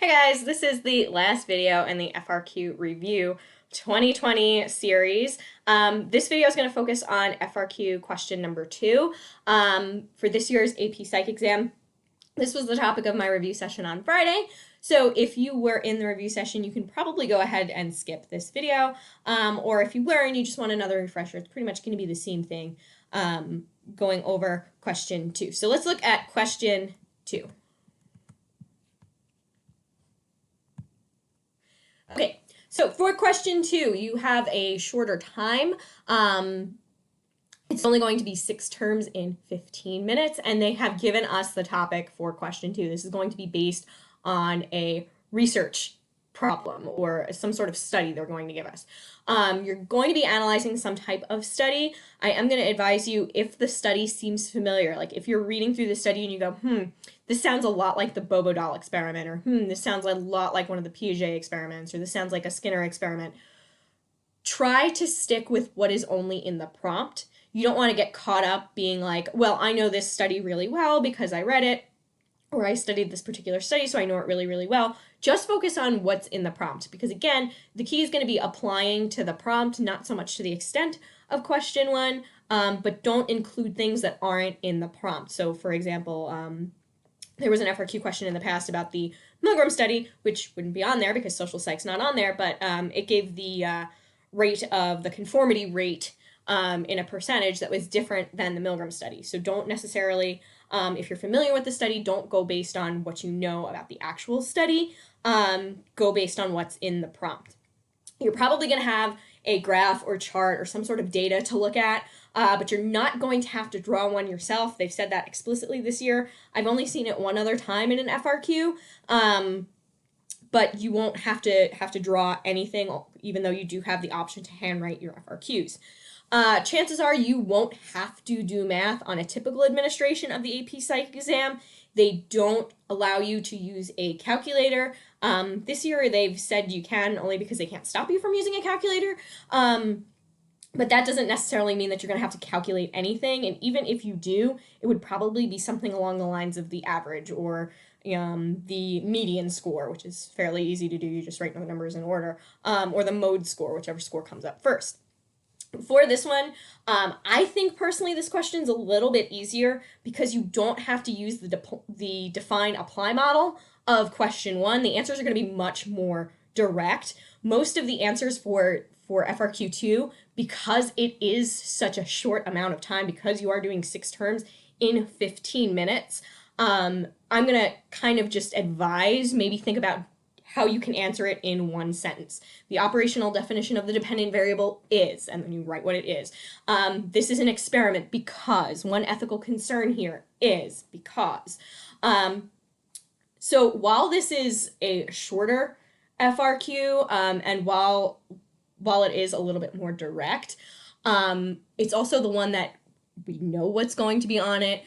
Hey guys, this is the last video in the FRQ Review 2020 series. This video is going to focus on FRQ question number 2 for this year's AP Psych exam. This was the topic of my review session on Friday, so if you were in the review session, you can probably go ahead and skip this video, or if you were and you just want another refresher, it's pretty much going to be the same thing going over question 2. So let's look at question 2. Okay, so for question 2, you have a shorter time. It's only going to be 6 terms in 15 minutes, and they have given us the topic for question 2. This is going to be based on a research problem or some sort of study they're going to give us. You're going to be analyzing some type of study. I am going to advise you if the study seems familiar, like if you're reading through the study and you go, this sounds a lot like the Bobo doll experiment, or this sounds a lot like one of the Piaget experiments, or this sounds like a Skinner experiment. Try to stick with what is only in the prompt. You don't want to get caught up being like, well, I know this study really well because I read it, or I studied this particular study, so I know it really, really well. Just focus on what's in the prompt, because again, the key is going to be applying to the prompt, not so much to the extent of question 1, but don't include things that aren't in the prompt. So for example, there was an FRQ question in the past about the Milgram study, which wouldn't be on there because social psych's not on there, but it gave the rate of the conformity rate in a percentage that was different than the Milgram study. So don't necessarily, if you're familiar with the study, don't go based on what you know about the actual study. Go based on what's in the prompt. You're probably going to have a graph or chart or some sort of data to look at, but you're not going to have to draw one yourself. They've said that explicitly this year. I've only seen it one other time in an FRQ, but you won't have to draw anything, even though you do have the option to handwrite your FRQs. Chances are you won't have to do math on a typical administration of the AP Psych exam. They don't allow you to use a calculator. This year they've said you can, only because they can't stop you from using a calculator. But that doesn't necessarily mean that you're going to have to calculate anything. And even if you do, it would probably be something along the lines of the average or the median score, which is fairly easy to do. You just write the numbers in order, or the mode score, whichever score comes up first. For this one, I think personally this question's a little bit easier because you don't have to use the define apply model of question 1. The answers are going to be much more direct. Most of the answers for FRQ 2, because it is such a short amount of time, because you are doing 6 terms in 15 minutes, I'm going to kind of just advise, maybe think about how you can answer it in one sentence. The operational definition of the dependent variable is, and then you write what it is. This is an experiment because, one ethical concern here is because. So while this is a shorter FRQ, and while it is a little bit more direct, it's also the one that we know what's going to be on it.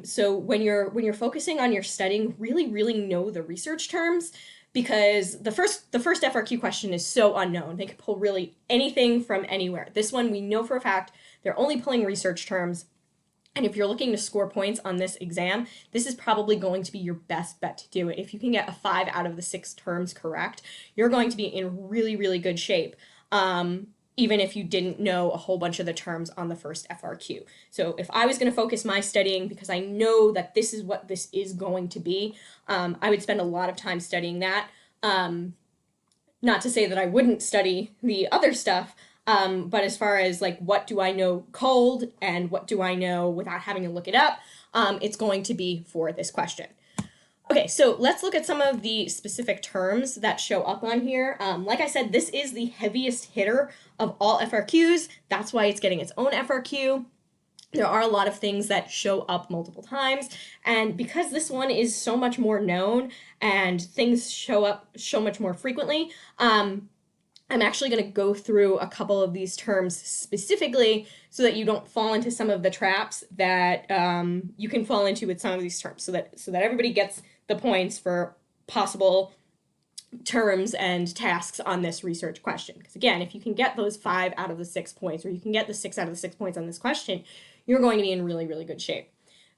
So when you're focusing on your studying, really know the research terms, because the first FRQ question is so unknown. They could pull really anything from anywhere. This one, we know for a fact they're only pulling research terms. And if you're looking to score points on this exam, this is probably going to be your best bet to do it. If you can get a 5 out of the 6 terms correct, you're going to be in really good shape, even if you didn't know a whole bunch of the terms on the first FRQ. So if I was going to focus my studying, because I know that this is what this is going to be, I would spend a lot of time studying that. Not to say that I wouldn't study the other stuff, but as far as like what do I know cold and what do I know without having to look it up, it's going to be for this question. Okay, so let's look at some of the specific terms that show up on here. Like I said, this is the heaviest hitter of all FRQs. That's why it's getting its own FRQ. There are a lot of things that show up multiple times, and because this one is so much more known and things show up so much more frequently, I'm actually going to go through a couple of these terms specifically so that you don't fall into some of the traps that you can fall into with some of these terms, so that everybody gets the points for possible terms and tasks on this research question. Because again, if you can get those 5 out of the 6 points, or you can get the 6 out of the 6 points on this question, you're going to be in really good shape.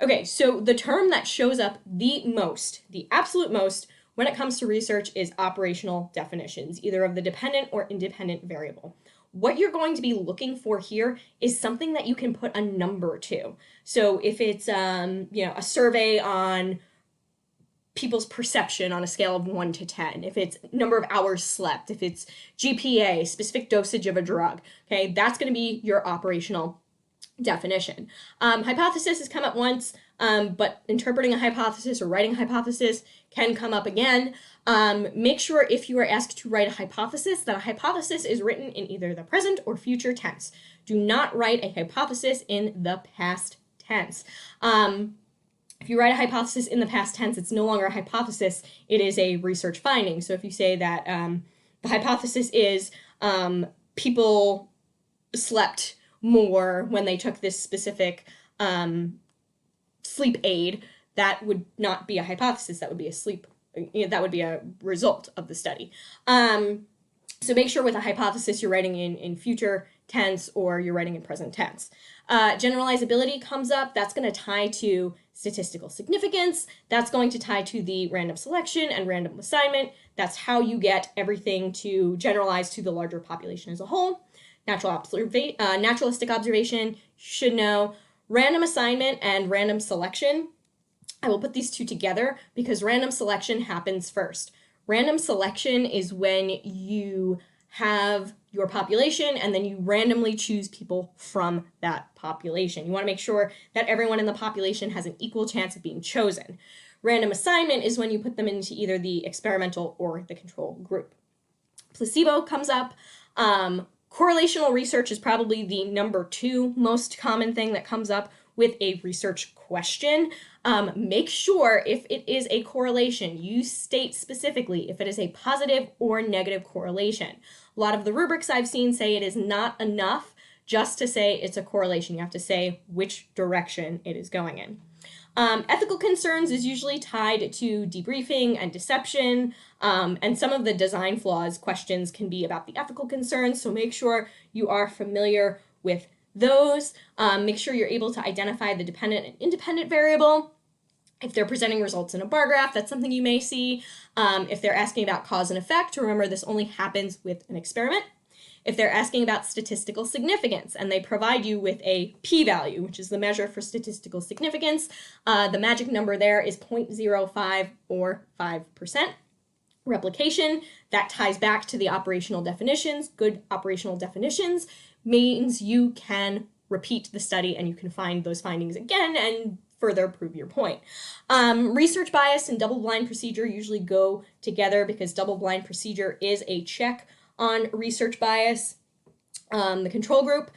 Okay, so the term that shows up the most, the absolute most, when it comes to research is operational definitions, either of the dependent or independent variable. What you're going to be looking for here is something that you can put a number to. So if it's a survey on people's perception on a scale of 1 to 10, if it's number of hours slept, if it's GPA, specific dosage of a drug, okay, that's going to be your operational definition. Hypothesis has come up once, but interpreting a hypothesis or writing a hypothesis can come up again. Make sure if you are asked to write a hypothesis that a hypothesis is written in either the present or future tense. Do not write a hypothesis in the past tense. If you write a hypothesis in the past tense, it's no longer a hypothesis, it is a research finding. So if you say that the hypothesis is people slept more when they took this specific sleep aid, that would not be a hypothesis, that would be that would be a result of the study. So make sure with a hypothesis you're writing in future tense or you're writing in present tense. Generalizability comes up. That's going to tie to statistical significance. That's going to tie to the random selection and random assignment. That's how you get everything to generalize to the larger population as a whole. Naturalistic observation, you should know. Random assignment and random selection, I will put these two together because random selection happens first. Random selection is when you have your population and then you randomly choose people from that population. You want to make sure that everyone in the population has an equal chance of being chosen. Random assignment is when you put them into either the experimental or the control group. Placebo comes up. Correlational research is probably the number 2 most common thing that comes up with a research question. Make sure if it is a correlation, you state specifically if it is a positive or negative correlation. A lot of the rubrics I've seen say it is not enough just to say it's a correlation. You have to say which direction it is going in. Ethical concerns is usually tied to debriefing and deception, and some of the design flaws questions can be about the ethical concerns, so make sure you are familiar with those. Make sure you're able to identify the dependent and independent variable. If they're presenting results in a bar graph, that's something you may see. If they're asking about cause and effect, remember this only happens with an experiment. If they're asking about statistical significance and they provide you with a p-value, which is the measure for statistical significance, the magic number there is 0.05 or 5%. Replication, that ties back to the operational definitions. Good operational definitions means you can repeat the study and you can find those findings again and further prove your point. Research bias and double-blind procedure usually go together because double-blind procedure is a check on research bias. The control group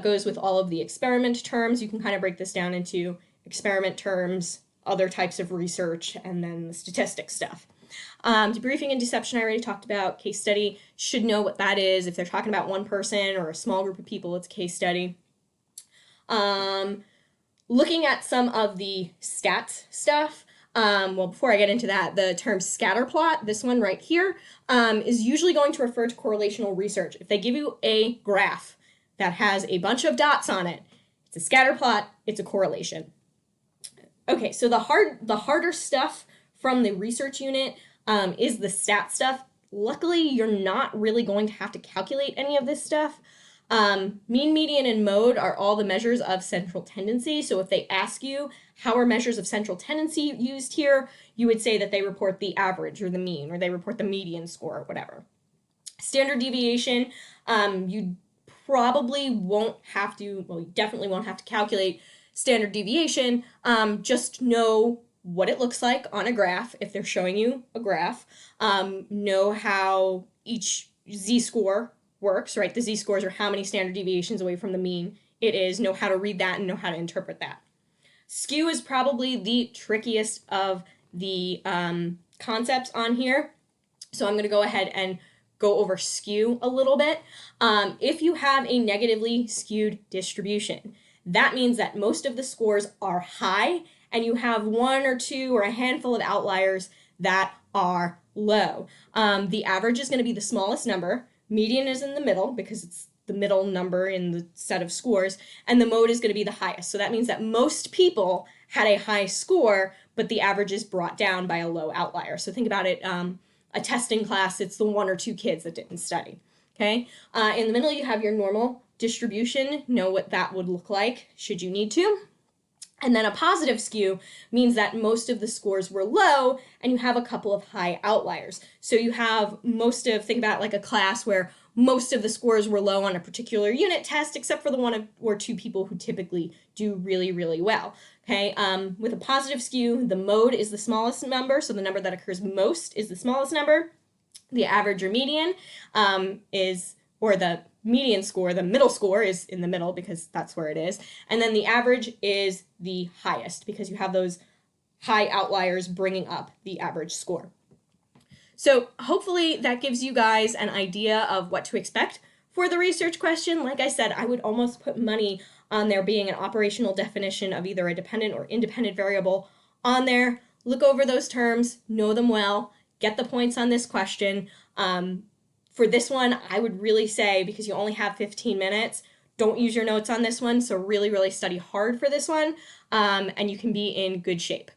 goes with all of the experiment terms. You can kind of break this down into experiment terms, other types of research, and then the statistics stuff. Debriefing and deception, I already talked about. Case study, should know what that is. If they're talking about one person or a small group of people, it's a case study. Looking at some of the stats stuff, well, before I get into that, the term scatter plot, this one right here, is usually going to refer to correlational research. If they give you a graph that has a bunch of dots on it, it's a scatter plot, it's a correlation. Okay, so the harder stuff from the research unit is the stat stuff. Luckily, you're not really going to have to calculate any of this stuff. Mean, median, and mode are all the measures of central tendency. So if they ask you how are measures of central tendency used here, you would say that they report the average or the mean, or they report the median score or whatever. Standard deviation, you probably won't have to, well, you definitely won't have to calculate standard deviation. Just know what it looks like on a graph if they're showing you a graph. Know how each z-score works, right? The z-scores are how many standard deviations away from the mean it is. Know how to read that and know how to interpret that. Skew is probably the trickiest of the concepts on here. So I'm going to go ahead and go over skew a little bit. If you have a negatively skewed distribution, that means that most of the scores are high and you have one or two or a handful of outliers that are low. The average is going to be the smallest number. Median is in the middle because it's the middle number in the set of scores, and the mode is going to be the highest. So that means that most people had a high score, but the average is brought down by a low outlier. So think about it, a testing class, it's the 1 or 2 kids that didn't study. Okay, in the middle you have your normal distribution. Know what that would look like should you need to. And then a positive skew means that most of the scores were low and you have a couple of high outliers. So you have think about like a class where most of the scores were low on a particular unit test, except for the 1 or 2 people who typically do really, really well. Okay, with a positive skew, the mode is the smallest number, so the number that occurs most is the smallest number. The average or median or the median score, the middle score is in the middle because that's where it is. And then the average is the highest because you have those high outliers bringing up the average score. So hopefully that gives you guys an idea of what to expect for the research question. Like I said, I would almost put money on there being an operational definition of either a dependent or independent variable on there. Look over those terms, know them well, get the points on this question. For this one, I would really say, because you only have 15 minutes, don't use your notes on this one. So really, really study hard for this one, and you can be in good shape.